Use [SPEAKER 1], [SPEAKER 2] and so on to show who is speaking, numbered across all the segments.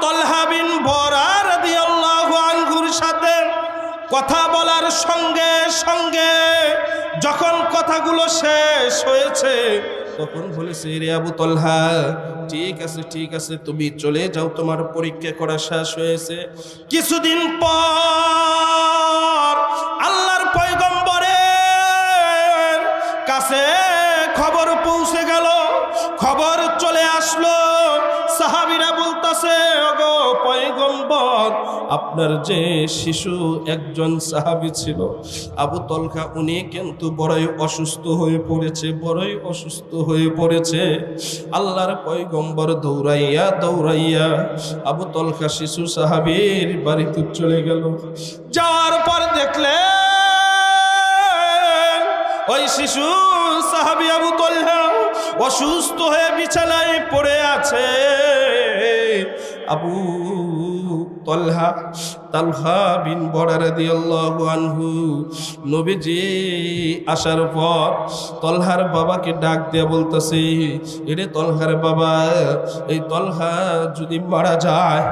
[SPEAKER 1] তালহা বিন বরা রাদিয়াল্লাহু আনহুর সাথে কথা বলার সঙ্গে সঙ্গে যখন কথাগুলো শেষ হয়েছে তখন বলেছে, রে আবু তালহা, ঠিক আছে তুমি চলে যাও, তোমার পরীক্ষা করা শেষ হয়েছে। কিছুদিন পর আল্লাহর পয়গম্বরের কাছে খবর পৌঁছে গেল, খবর চলে আসলো। সাহাবীরা বলতেছে, ওগো পয়গম্বর, আপনার যে শিশু একজন সাহাবী ছিল আবু তালহা, উনি কিন্তু বড়ই অসুস্থ হয়ে পড়েছে। আল্লাহর পয়গম্বর দৌড়াইয়া আবু তালহা শিশু সাহাবীর বাড়িতে চলে গেল। যাওয়ার পর দেখলেন ওই শিশু সাহাবী আবু তালহা অসুস্থ হয়ে বিছানায় পড়ে আছে। আবু তালহা বিন বরা রাদিয়াল্লাহু আনহু নবীজি আসার পর তালহার বাবাকে ডাক দিয়ে বলতেছে, এরে তালহার বাবা, এই তালহা যদি মারা যায়,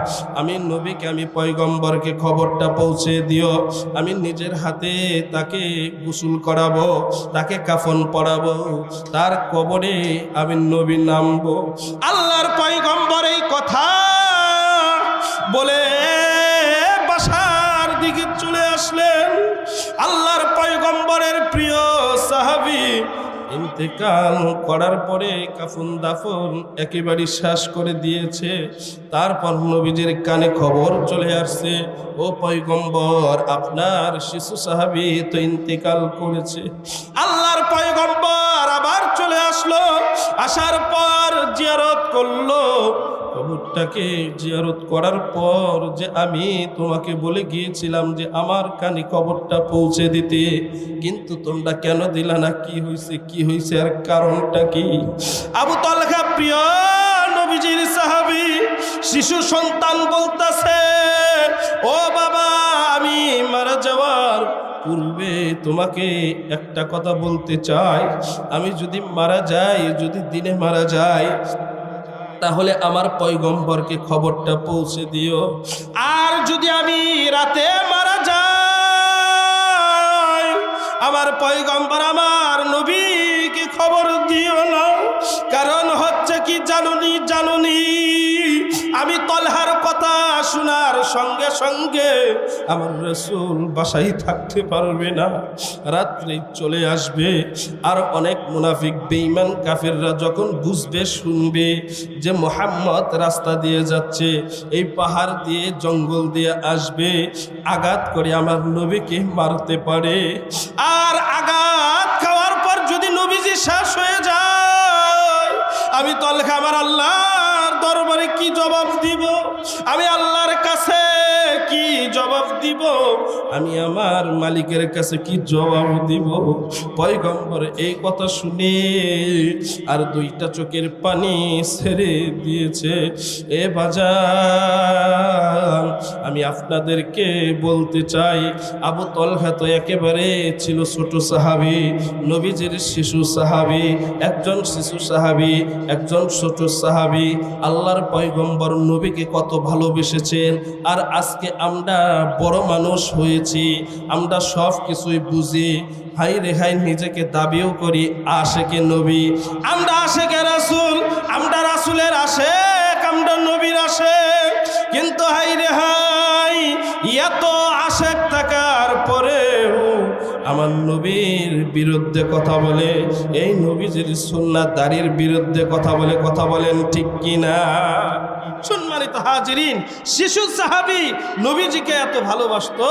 [SPEAKER 1] আমি নবীকে, আমি পয়গম্বরকে খবরটা পৌঁছে দিও। আমি নিজের হাতে তাকে গোসল করাবো, তাকে কাফন পরাবো, তার কবরে আমি নবী নামবো। আল্লাহর পয়গম্বর এই কথা বলে বাসার দিকে চলে আসলেন। আল্লাহর পয়গম্বরের প্রিয় সাহাবী ইন্তেকাল করার পরে কাফন দাফন একেবারে শেষ করে দিয়েছে। তারপর নবীজির কানে খবর চলে আসছে, ও পয়গম্বর, আপনার শিশু সাহাবী তো ইন্তেকাল করেছে। আল্লাহর পয়গম্বর আবার চলে আসলো, আসার পর জিয়ারত করলো। কবরটাকে জিয়ারত করার পর যে আমি তোমাকে বলে গিয়েছিলাম যে আমার কানে কবরটা পৌঁছে দিতে, কিন্তু তোমরা কেন দিলা না? কি হয়েছে আর কারণটা কি? আবু তালহা প্রিয় নবীজির সাহাবী শিশু সন্তান বলতেছে, ও বাবা, আমি মারা যাওয়ার পূর্বে তোমাকে একটা কথা বলতে চাই। আমি যদি মারা যাই, যদি দিনে মারা যাই, তাহলে আমার পয়গম্বরকে খবরটা পৌঁছে দিও। আর যদি আমি রাতে মারা যাই, আমার পয়গম্বর, আমার নবীকে খবর দিও না। কারণ হচ্ছে কি জানুনি আমি তালহার কথা শোনার সঙ্গে সঙ্গে আমার রাসূল বাসায় থাকতে পারবে না, রাত্রে চলে আসবে। আর অনেক মুনাফিক বেঈমান কাফেররা যখন বুঝবে, শুনবে যে মুহাম্মদ রাস্তা দিয়ে যাচ্ছে, এই পাহাড় দিয়ে জঙ্গল দিয়ে আসবে, আঘাত করে আমার নবীকে মারতে পারে। আর আঘাত খাওয়ার পর যদি নবীজি শেষ হয়ে যায়, আমি তালহা আমার আল্লাহর দরবারে কি জবাব দিব? আমি আল্লাহর কাছে কি জবাব দিব? আমি আমার মালিকের কাছে কি জবাব দিব? পয়গম্বর এই কথা শুনে আর দুইটা চোখের পানি ছেড়ে দিয়েছে। এ বাজার, আমি আপনাদেরকে বলতে চাই, আবু তালহা তো একেবারে ছিল ছোট সাহাবী, নবীজির শিশু সাহাবী, একজন শিশু সাহাবী, একজন ছোট সাহাবী। আল্লাহর পয়গম্বর নবীকে কত ভালোবেসেছেন। আর আজকে আমরা বড় মানুষ হয়েছি, আমরা সব কিছুই বুঝি। হাই রে হাই, নিজেকে দাবিও করি আশেকে নবী, আমরা আশেকে রাসূল, আমরা রাসূলের আশেক, আমরা নবীর আশেক। কিন্তু হাই রে হাই, এত আশেক থাকার পরেও আমার নবীর বিরুদ্ধে কথা বলে, এই নবীজির সুন্নাত দাড়ির বিরুদ্ধে কথা বলে। কথা বলেন ঠিক কিনা? সম্মানিত হাজিরিন, শিশু সাহাবী নবীজিকে এত ভালোবাসতো,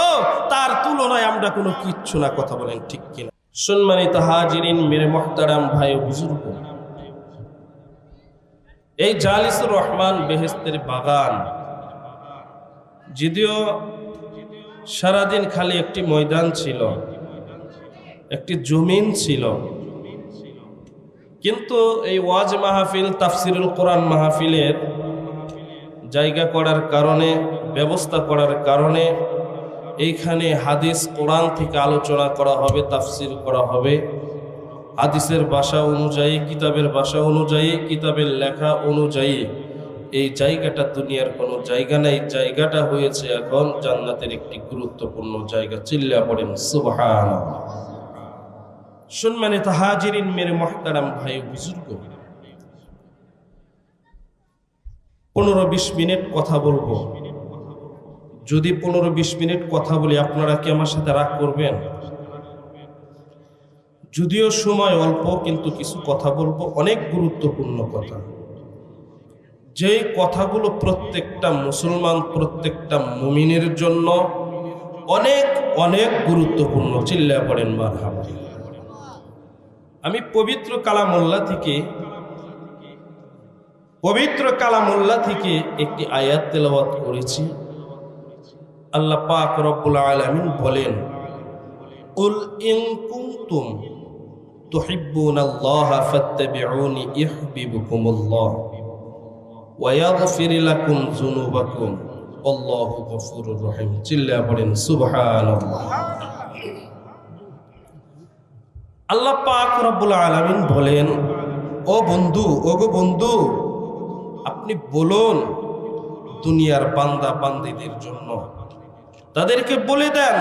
[SPEAKER 1] তার তুলনায় আমরা কোনো কিচ্ছু না। কথা বলেন ঠিক কিনা? সম্মানিত হাজিরিন, মেরে মুহতারাম ভাই ও বুজুর্গ, এই জালিসুর রহমান বেহেশতের বাগান যদিও সারাদিন খালি একটি ময়দান ছিল, একটি জমিন ছিল, কিন্তু এই ওয়াজ মাহফিল, তাফসিরুল কোরআন মাহফিলের জায়গা করার কারণে, ব্যবস্থা করার কারণে এইখানে হাদিস কোরআন থেকে আলোচনা করা হবে, তাফসির করা হবে। হাদিসের ভাষা অনুযায়ী, কিতাবের ভাষা অনুযায়ী, কিতাবের লেখা অনুযায়ী এই জায়গাটা দুনিয়ার কোনো জায়গা নাই, জায়গাটা হয়েছে এখন জান্নাতের একটি গুরুত্বপূর্ণ জায়গা। চিল্লা পড়েন সুবহানাল্লাহ। সম্মানিত হাজিরিন, মেরে মুহতারাম ভাই বুজুর্গ, 15-20 মিনিট কথা বলবো। যদি 15-20 মিনিট কথা বলি আপনারা কি আমার সাথে রাগ করবেন? যদিও সময় অল্প, কিন্তু কিছু কথা বলবো, অনেক গুরুত্বপূর্ণ কথা। যেই কথাগুলো প্রত্যেকটা মুসলমান, প্রত্যেকটা মুমিনের জন্য অনেক অনেক গুরুত্বপূর্ণ। চিল্লায়া পড়েন মারহাবা। আমি পবিত্র কালামুল্লাহ থেকে একটি আয়াত তেলাওয়াত করেছি। আল্লাহ পাক রব্বুল আলামিন বলেন, কুল ইন কুনতুম তুহিব্বুনাল্লাহা ফাত্তাবিউনি ইউহিব্বুকুমুল্লাহ ওয়া ইয়াগফির লাকুম যুনুবাকুম আল্লাহু গফুরুর রহিম। চিল্লায়া পড়েন সুবহানাল্লাহ। আল্লাহ পাক রব্বুল আলামিন বলেন, ও বন্ধু, ওগো বন্ধু, আপনি বলুন দুনিয়ার বান্দা বান্দীদের জন্য, তাদেরকে বলে দেন,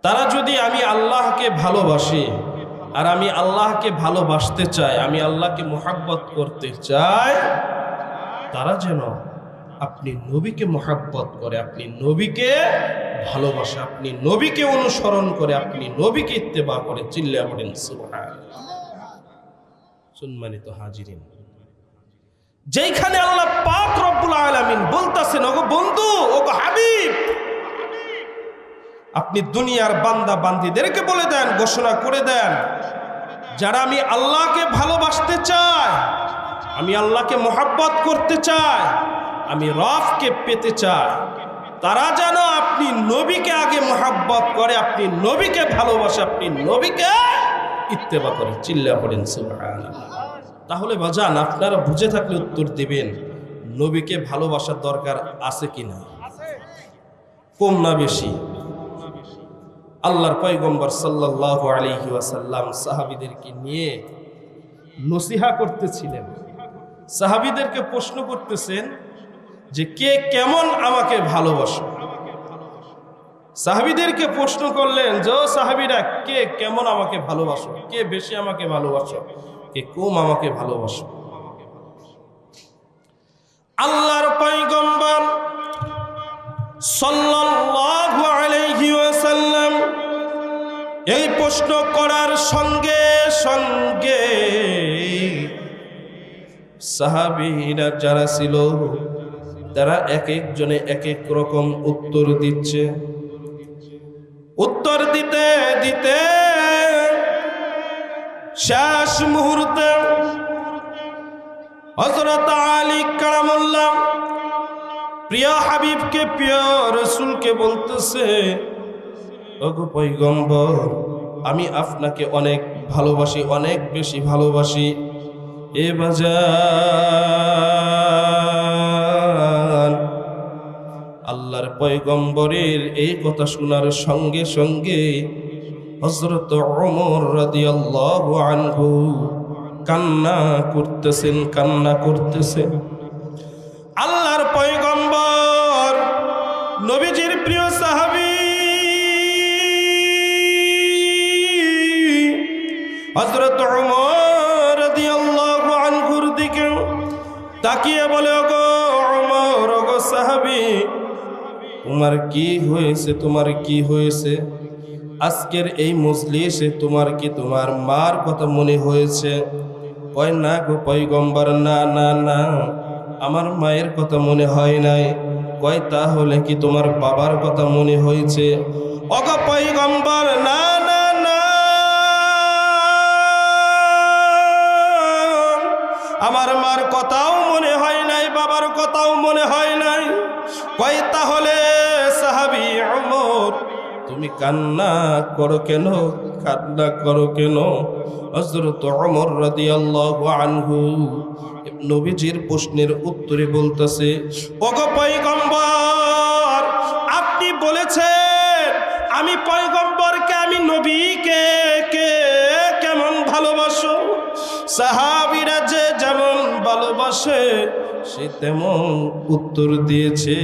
[SPEAKER 1] তারা যদি আমি আল্লাহকে ভালোবাসি আর আমি আল্লাহকে ভালোবাসতে চাই, আমি আল্লাহকে মুহাব্বত করতে চাই, তারা যেন আপনি নবীকে মুহাব্বত করে, আপনি নবীকে ভালোবাসে, আপনি নবীকে অনুসরণ করে, আপনি নবীকে ইত্তেবা করে। চিল্লায়া পড়েন সুবহানাল্লাহ। সম্মানিত হাজিরিন, যেখানে আল্লাহ পাক রব্বুল আলামিন বলতাছেন, ওগো বন্ধু, ওগো হাবিব, আপনি দুনিয়ার বান্দা বান্দীদেরকে বলে দেন, ঘোষণা করে দেন, যারা আমি আল্লাহকে ভালোবাসতে চাই, আমি আল্লাহকে মুহাব্বত করতে চাই, আমি রবকে পেতে চাই, তারা যেন আপনি নবীকে আগে মুহাব্বত করে, আপনি নবীকে ভালোবাসে, আপনি নবীকে ইত্তেবা করে। চিল্লা পড়েন সুবহানাল্লাহ। তাহলে বাজান, আপনারা বুঝে থাকলে উত্তর দিবেন, নবীকে ভালোবাসার দরকার আছে কিনা? কম না বেশি? আল্লাহর পয়গম্বর সাল্লাল্লাহু আলাইহি ওয়াসাল্লাম সাহাবীদেরকে নিয়ে নসিহা করতেছিলেন। সাহাবীদেরকে প্রশ্ন করতেছেন যে কে কেমন আমাকে ভালোবাসো। সাহাবীদেরকে প্রশ্ন করলেন যে, ও সাহাবীরা, কে কেমন আমাকে ভালোবাসো, কে বেশি আমাকে ভালোবাসো, কে কম আমাকে ভালোবাসো। আল্লাহর পয়গম্বর সাল্লাল্লাহু আলাইহি ওয়াসাল্লাম এই প্রশ্ন করার সঙ্গে সঙ্গে সাহাবীরা যারা ছিল তারা এক একজনে এক এক রকম উত্তর দিচ্ছে। উত্তর দিতে দিতে শেষ মুহূর্তে হযরত আলী কারামুল্লাহ প্রিয় হাবিবকে, প্রিয় রাসূলকে বলতেছে, ওগো পয়গম্বর, আমি আপনাকে অনেক ভালোবাসি, অনেক বেশি ভালোবাসি। এ বাজান, আল্লাহর পয়গম্বরের এই কথা শোনার সঙ্গে সঙ্গে হযরত ওমর রাদিয়াল্লাহু আনহু কান্না করতেছেন। আল্লাহর পয়গম্বর নবীজির প্রিয় সাহাবী হযরত ওমর রাদিয়াল্লাহু আনহুর দিকে তাকিয়ে বলে, ওগো ওমর, ওগো সাহাবী, তোমার কি হয়েছে, তোমার কি হয়েছে? আজকের এই মজলিসে তোমার কি তোমার মার কথা মনে হয়েছে? কয়, না গো পয়গম্বর, না না না, আমার মায়ের কথা মনে হয় নাই। কয়, তাহলে কি তোমার বাবার কথা মনে হয়েছে? ওগো পয়গম্বর, না না না, আমার মার কথাও মনে হয় নাই, বাবার কথাও মনে হয় নাই। কয়, তাহলে সাহাবী ওমর, তুমি কান্না করো কেন, কান্না করো কেন? হযরত ওমর রাদিয়াল্লাহু আনহু নবীজির প্রশ্নের উত্তরে বলতেছে, ওগো পয়গম্বর, আপনি বলেছেন আমি পয়গম্বরকে, আমি নবীকে কে কেমন ভালোবাসো। সাহাবীরা যে যেমন ভালোবাসে সে তেমন উত্তর দিয়েছে,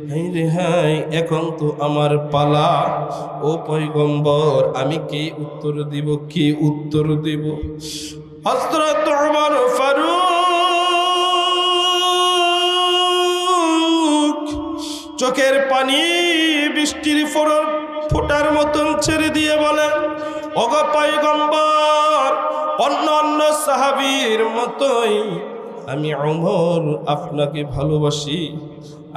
[SPEAKER 1] হায় রে হায়, এখন তো আমার পালা। ও পয়গম্বর, আমি কি উত্তর দিব, কি উত্তর দিব? হযরত ওমর ফারুক চোখের পানি বৃষ্টির ফোঁটার মতন ছেড়ে দিয়ে বলেন, ওগো পয়গম্বর, অন্য অন্য সাহাবীর মতোই আমি ওমর আপনাকে ভালোবাসি।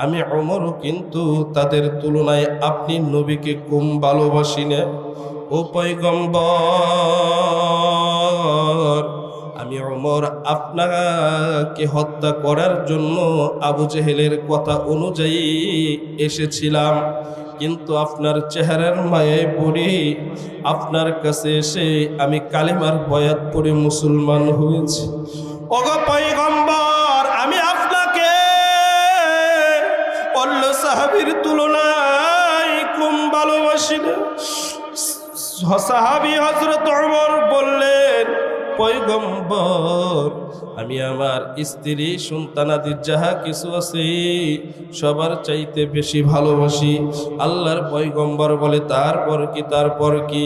[SPEAKER 1] আমি ওমরও কিন্তু তাদের তুলনায় আপনি নবীকে কম ভালোবাসি না। ও পয়গম্বর, আমি ওমর আপনাকে হত্যা করার জন্য আবু জেহেলের কথা অনুযায়ী এসেছিলাম, কিন্তু আপনার চেহারার মায়ায় পড়ে আপনার কাছে এসে আমি কালেমার বয়াত পড়ে মুসলমান হয়েছি। ওগো পয়গম্বর, আমি আপনাকে অন্য সাহাবীর তুলনায় কম ভালোবাসি না। সাহাবী হযরত ওমর বললেন, পয়গম্বর, আমি আমার স্ত্রী সন্তানাদির যাহা কিছু আছে সবার চাইতে বেশি ভালোবাসি। আল্লাহর পয়গম্বর বলে, তারপর কি, তারপর কি?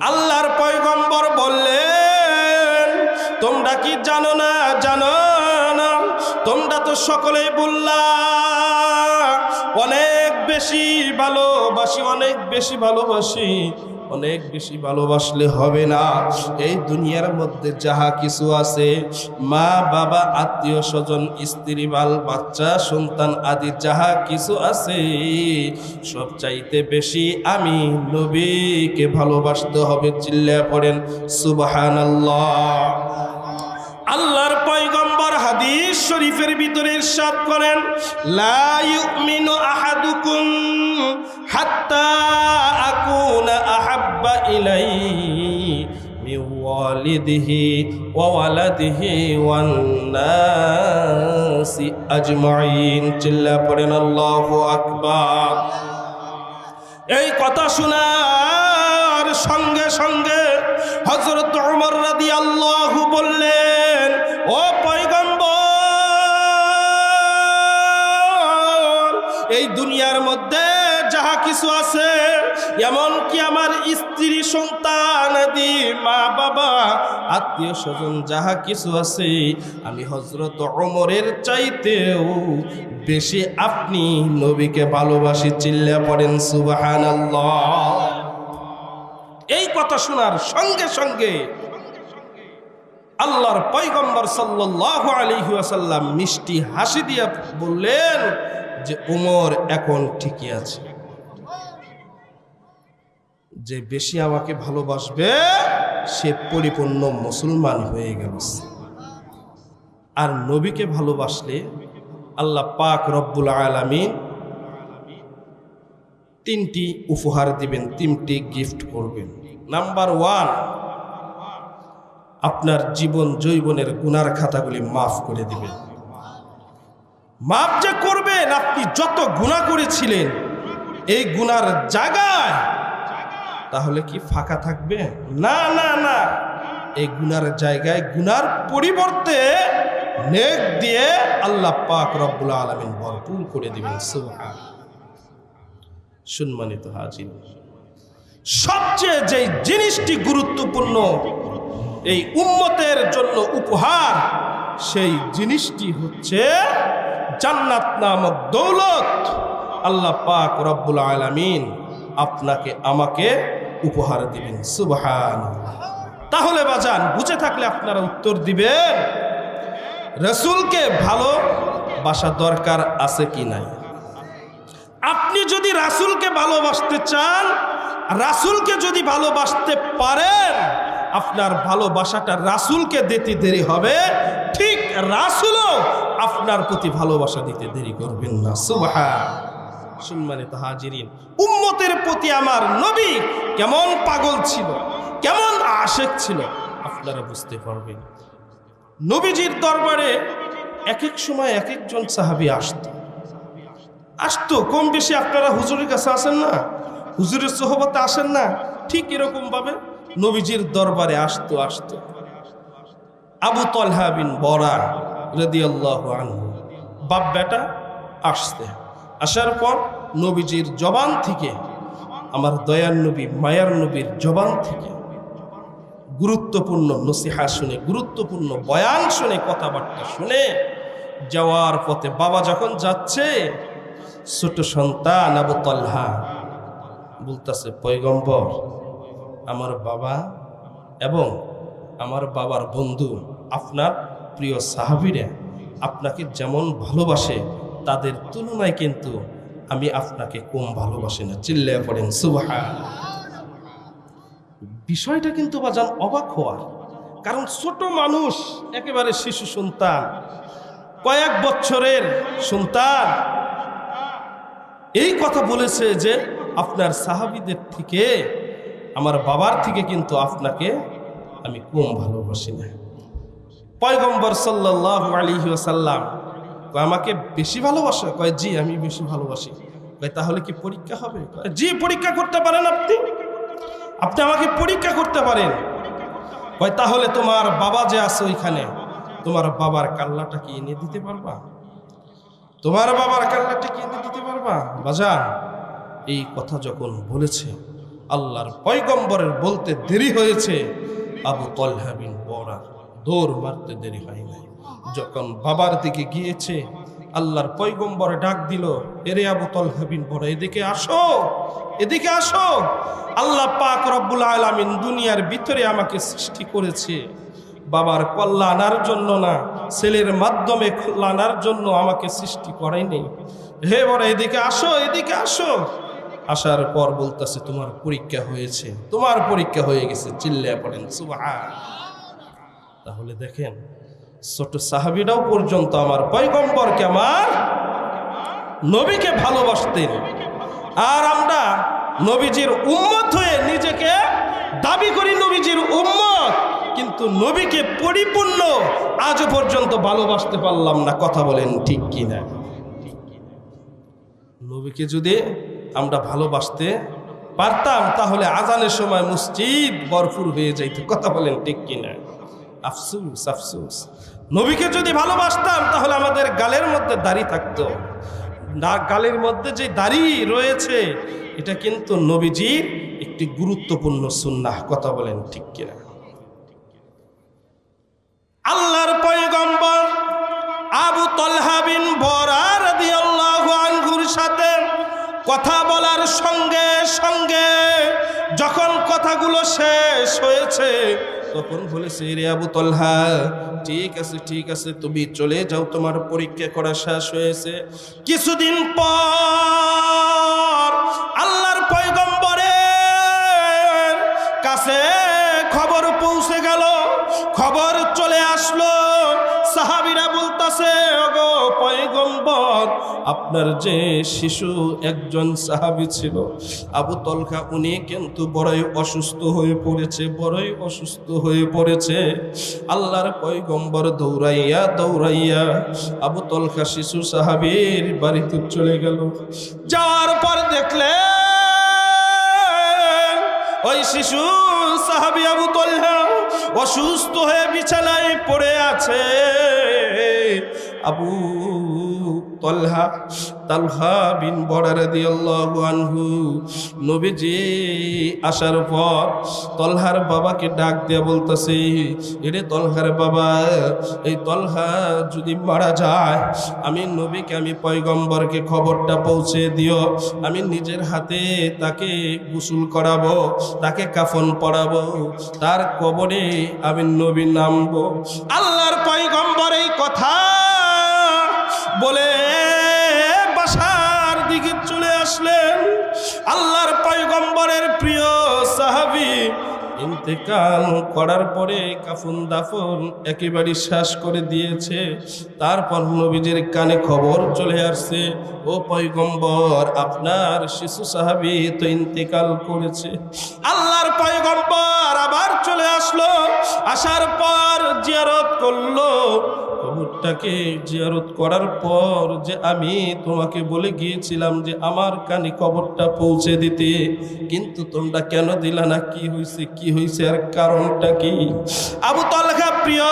[SPEAKER 1] আল্লাহর পয়গম্বর বললেন, তোমরা কি জানো না, জানো না? তোমরা তো সকলেই বললা অনেক বেশি ভালোবাসি, অনেক বেশি ভালোবাসি। অনেক বেশি ভালোবাসলে হবে না। এই দুনিয়ার মধ্যে যাহা কিছু আছে, মা বাবা, আত্মীয় স্বজন, স্ত্রী, বাল বাচ্চা, সন্তান আদি যাহা কিছু আছে, সব চাইতে বেশি আমি নবীকে ভালোবাসতে হবে। চিল্লায়া পড়েন সুবহানাল্লাহ। আল্লাহর পয়গম্বর হাদিস শরীফের ভিতরে ইরশাদ করেন, লা ইউমিনু আহাদুকুম হাত্তা আকুনা আহাব্বা ইলাইহি মিন ওয়ালিদিহি ওয়া ওয়ালাদিহি ওয়ান নাসি আজমাইন। চিল্লা পড়েন আল্লাহু আকবার। এই কথা শোনার সঙ্গে সঙ্গে হযরত ওমর রাদিয়াল্লাহু বললেন, ও পয়গম্বর, এই দুনিয়ার মধ্যে যাহা কিছু আছে, এমনকি আমার স্ত্রী, সন্তান আদি, মা বাবা, আত্মীয় স্বজন যাহা কিছু আছে, আমি হযরত ওমরের চাইতেও বেশি আপনি নবীকে ভালোবাসি। চিল্লা পড়েন সুবহানাল্লাহ। এই কথা শোনার সঙ্গে সঙ্গে আল্লাহর পয়গম্বর সাল্লাল্লাহু আলাইহি ওয়াসাল্লাম মিষ্টি হাসি দিয়ে বললেন যে ওমর এখন ঠিকই আছে, যে বেশি আমাকে ভালোবাসবে সে পরিপূর্ণ মুসলমান হয়ে গেল। আর নবীকে ভালোবাসলে আল্লাহ পাক রব্বুল আলামিন তিনটি উপহার দিবেন, তিনটি গিফট করবেন। নাম্বার 1, আপনার জীবন যৌবনের গুনার খাতাগুলি মাফ করে দিবেন। মাফ যে করবেন, আপনি যত গুনাহ করেছিলেন এই গুনার জায়গায় তাহলে কি ফাঁকা থাকবে? না না না, এই গুনার জায়গায় গুনার পরিবর্তে নেক দিয়ে আল্লাহ পাক রব্বুল আলামিন ভরপুর করে দিবেন। সুবহানাল্লাহ। সম্মানিত হাজির, সবচেয়ে যে জিনিসটি গুরুত্বপূর্ণ এই উম্মতের জন্য উপহার, সেই জিনিসটি হচ্ছে জান্নাত নামক দৌলত। আল্লাহ পাক রব্বুল আলামিন আপনাকে আমাকে উপহার দিবেন। সুবহানাল্লাহ। তাহলে বাজান, বুঝে থাকলে আপনারা উত্তর দিবেন, রাসূলকে ভালোবাসা দরকার আছে কি নাই? আপনি যদি রাসূলকে ভালোবাসতে চান, রাসূলকে যদি ভালোবাসতে পারেন, আপনার ভালোবাসাটা রাসূলকে দিতে দেরি হবে, ঠিক রাসূলও আপনার প্রতি ভালোবাসা দিতে দেরি করবেন না। সুবহানাল্লাহ। সম্মানিত হাজিরিন, উম্মতের প্রতি আমার নবী কেমন পাগল ছিল, কেমন আশেক ছিল, আপনারা বুঝতে পারবেন। নবীজির দরবারে এক এক সময় এক একজন সাহাবী আসতো কম বেশি। আপনারা হুজুরের কাছে আসেন না, হুজুরের সোহবতে আসেন না, ঠিক এরকম ভাবে নবীজির দরবারে আসতো। আবু তালহা বিন বরা রাদিয়াল্লাহু আনহু বাপ বেটা আসছে। আসার পর নবীজির জবান থেকে, আমার দয়ার নবী মায়ার নবীর জবান থেকে গুরুত্বপূর্ণ নসিহা শুনে, গুরুত্বপূর্ণ বয়ান শুনে, কথাবার্তা শুনে যাওয়ার পথে বাবা যখন যাচ্ছে, ছোট সন্তান আবু তালহা বলতেছে, পয়গম্বর, আমার বাবা এবং আমার বাবার বন্ধু আপনার প্রিয় সাহাবীরা আপনাকে যেমন ভালোবাসে তাদের তুলনায় কিন্তু আমি আপনাকে কম ভালোবাসি না। চিল্লায়া পড়েন সুবহানাল্লাহ। বিষয়টা কিন্তু বাজান অবাক হওয়ার, কারণ ছোট মানুষ, একেবারে শিশু সন্তান, কয়েক বছরের সন্তান এই কথা বলেছে যে আপনার সাহাবীদের থেকে, আমার বাবার থেকে কিন্তু আপনাকে আমি কম ভালোবাসি না। পয়গম্বর সাল্লাল্লাহু আলাইহি ওয়াসাল্লাম কয়, আমাকে বেশি ভালোবাসে? কয়, জি আমি বেশি ভালোবাসি। কয়, তাহলে কি পরীক্ষা হবে? কয়, জি পরীক্ষা করতে পারেন, আপনি আমাকে পরীক্ষা করতে পারেন। কয়, তাহলে তোমার বাবা যে আছে ওইখানে, তোমার বাবার কাল্লাটা কি এনে দিতে পারবা? তোমার বাবার কাল্লাটা কি এনে দিতে পারবা? বাজান, এই কথা যখন বলেছে, আল্লাহর পয়গম্বরের বলতে দেরি হয়েছে, আবু তালহা বিন বরা দৌড় মারতে দেরি হয় নাই। যখন বাবার দিকে গিয়েছে, আল্লাহর পয়গম্বর ডাক দিল, এরে আবু তালহা বিন বরা, এদিকে আসো, এদিকে আসো। আল্লাহ পাক রব্বুল আলামিন দুনিয়ার ভিতরে আমাকে সৃষ্টি করেছে বাবার কল্যাণের জন্য না, ছেলের মাধ্যমে কল্যাণের জন্য আমাকে সৃষ্টি করেনি। হে বড়, এদিকে আসো, এদিকে আসো। আসার পর বলতেছে, তোমার পরীক্ষা হয়েছে, তোমার পরীক্ষা হয়ে গেছে। চিল্লায়া পড়েন সুবহানাল্লাহ। তাহলে দেখেন, ছোট সাহাবীরাও পর্যন্ত আমার পয়গম্বরকে, আমার নবীকে ভালোবাসতেন। আর আমরা নবীজির উম্মত হয়ে নিজেকে দাবি করি নবীজির উম্মত, কিন্তু নবীকে পরিপূর্ণ আজও পর্যন্ত ভালোবাসতে পারলাম না। কথা বলেন ঠিক কিনা? নবীকে যদি আমরা ভালোবাসতে পারতাম তাহলে আজানের সময় মসজিদ ভরপুর হয়ে যাইত। কথা বলেন ঠিক কিনা? আফসোস, আফসোস। নবীকে যদি ভালোবাসতাম তাহলে আমাদের গালের মধ্যে দাড়ি থাকতো। গালের মধ্যে যে দাড়ি রয়েছে এটা কিন্তু নবীজির একটি গুরুত্বপূর্ণ সুন্নাহ। কথা বলেন ঠিক কিনা? আল্লাহর পয়গম্বর আবু তালহা বিন বরা রাদিয়াল্লাহু আনহুর সাথে কথা বলার সঙ্গে সঙ্গে যখন কথাগুলো শেষ হয়েছে, তখন বলেছে, রে আবু তালহা, ঠিক আছে, ঠিক আছে, তুমি চলে যাও, তোমার পরীক্ষা করা শেষ হয়েছে। কিছুদিন পর আল্লাহর পয়গম্বরের কাছে খবর পৌঁছে গেল, খবর চলে আসলো। সাহাবীরা বলতাছে, ওগো পয়গম্বর, আপনার যে শিশু একজন সাহাবী ছিল আবু তালহা, উনি কিন্তু বড়ই অসুস্থ হয়ে পড়েছে, বড়ই অসুস্থ হয়ে পড়েছে। আল্লাহর পয়গম্বর দৌড়াইয়া দৌড়াইয়া আবু তালহা শিশু সাহাবীর বাড়িতে চলে গেল। যাওয়ার পর দেখলেন ওই শিশু সাহাবী আবু তালহা অসুস্থ হয়ে বিছানায় পড়ে আছে। আবু তালহা বিন বরা রাদিয়াল্লাহু আনহু নবীজি আসার পর তালহার বাবাকে ডাক দিয়ে বলতেছে, এরে তালহার বাবা, এই তালহা যদি মারা যায়, আমি নবীকে, আমি পয়গম্বরকে খবরটা পৌঁছে দিও। আমি নিজের হাতে তাকে গোসল করাবো, তাকে কাফন পরাবো, তার কবরে আমি নবী নামবো। আল্লাহর পয়গম্বর এই কথা বলে বাসার দিকে চলে আসলেন। আল্লাহর পয়গম্বরের প্রিয় সাহাবী ইন্তেকাল করার পরে কাফন দাফন একেবারে শেষ করে দিয়েছে। তারপর নবীজির কানে খবর চলে আসছে, ও পয়গম্বর, আপনার শিশু সাহাবী তো ইন্তেকাল করেছে। আল্লাহর পয়গম্বর আবার চলে আসলো। আসার পর জিয়ারত করলো কবরটাকে। জিয়ারত করার পর যে আমি তোমাকে বলে গিয়েছিলাম যে আমার কানে কবরটা পৌঁছে দিতে, কিন্তু তোমরা কেন দিলা না? কি হয়েছে, কি হয়েছে, আর কারণটা কি? আবু তালহা প্রিয়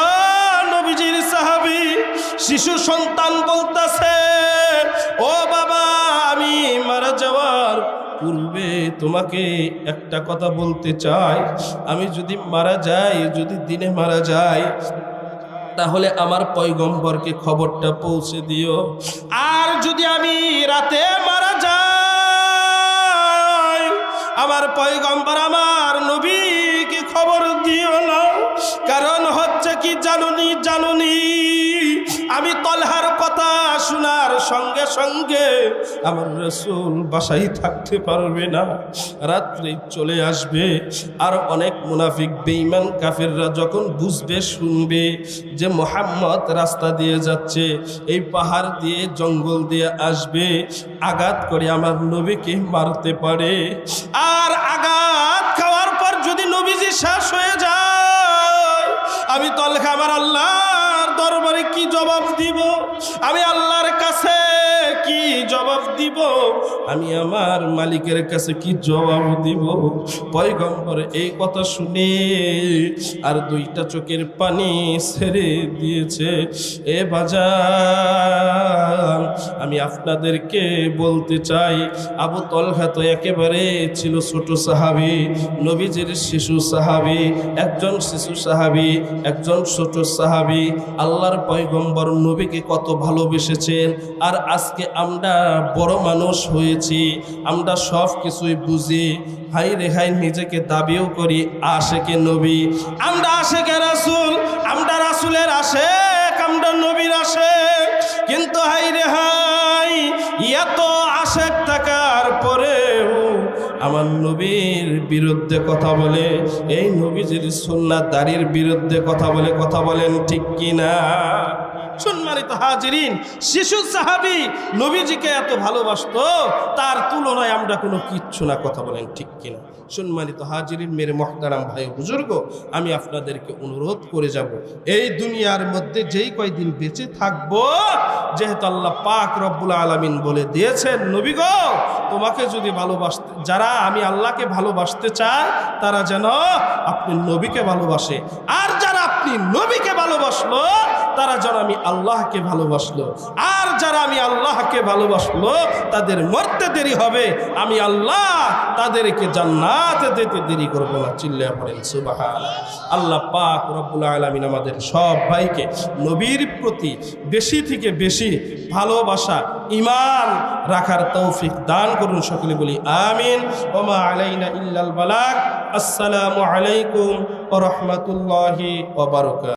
[SPEAKER 1] নবীজির সাহাবী শিশু সন্তান বলতেছে, ও বাবা, আমি মারা যাওয়ার পূর্বে তোমাকে একটা কথা বলতে চাই। আমি যদি মারা যাই, যদি দিনে মারা যাই, তাহলে আমার পয়গম্বরকে খবরটা পৌঁছে দিও। আর যদি আমি রাতে মারা যাই, আমার পয়গম্বর, আমার নবীকে খবর দিও না। কারণ হচ্ছে কি জানুনি আমি তলহার কথা শোনার সঙ্গে সঙ্গে আমার রাসূল বাসায় থাকতে পারবে না, রাত্রে চলে আসবে। আর অনেক মুনাফিক বেঈমান কাফেররা যখন বুঝবে, শুনবে যে মুহাম্মদ রাস্তা দিয়ে যাচ্ছে, এই পাহাড় দিয়ে জঙ্গল দিয়ে আসবে, আঘাত করে আমার নবীকে মারতে পারে। আর আঘাত খাওয়ার পর যদি নবীজি শেষ হয়ে যায়, আমি তলহা আমার আল্লাহর দরবারে কি জবাব দিব? আমি আল্লাহর কাছে কি জবাব দিব? আমি আমার মালিকের কাছে কি জবাব দিব? পয়গম্বর এই কথা শুনে আর দুইটা চোখের পানি ছেড়ে দিয়েছে। এ বাজার, আমি আপনাদেরকে বলতে চাই, আবু তলহা তো একেবারে ছিল ছোট সাহাবী, নবীজির শিশু সাহাবী, একজন শিশু সাহাবী, একজন ছোট সাহাবী। আল্লাহর পয়গম্বর নবীকে কত ভালোবেসেছেন। আর আজকে আমরা বড় মানুষ হয়েছি, আমরা সব কিছুই বুঝি। হাই রে হাই, নিজেকে দাবিও করি আশেকে নবী, আমরা আশেকে রাসূল, আমরা রাসূলের আশেক, আমরা নবীর আশেক। কিন্তু হাই রে হাই, এত আশেক থাকার পরেও আমার নবীর বিরুদ্ধে কথা বলে, এই নবীজির সুন্নাত দাড়ির বিরুদ্ধে কথা বলে। কথা বলেন ঠিক কিনা? সম্মানিত হাজিরিন, শিশু সাহাবী নবীজিকে এত ভালোবাসতো, তার তুলনায় আমরা কোনো কিচ্ছু না। কথা বলেন ঠিক কিনা? সম্মানিত হাজিরিন, মেরে মুহতারাম ভাই বুজুর্গ, আমি আপনাদেরকে অনুরোধ করে যাব, এই দুনিয়ার মধ্যে যেই কয়দিন বেঁচে থাকবো, যেহেতু আল্লাহ পাক রব্বুল আলামিন বলে দিয়েছেন, নবী গো, তোমাকে যদি ভালোবাসতে, যারা আমি আল্লাহকে ভালোবাসতে চায়, তারা যেন আপনি নবীকে ভালোবাসে। আর যারা আপনি নবীকে ভালোবাসলো, তারা যেন আমি আল্লাহকে ভালোবাসলো। আর যারা আমি আল্লাহকে ভালোবাসলো, তাদের মরতে দেরি হবে, আমি আল্লাহ তাদেরকে জান্নাতে যেতে দেরি করব না। চিল্লায়া পড়েন সুবহানাল্লাহ। আল্লাহ পাক রব্বুল আলামিন আমাদের সব ভাইকে নবীর প্রতি বেশি থেকে বেশি ভালোবাসা, ঈমান রাখার তৌফিক দান করুন। সকলে বলি আমিন। ওয়া মা আলাইনা ইল্লাল বালাগ। আসসালামু আলাইকুম ওয়া রাহমাতুল্লাহি ওয়া বারাকাতুহু।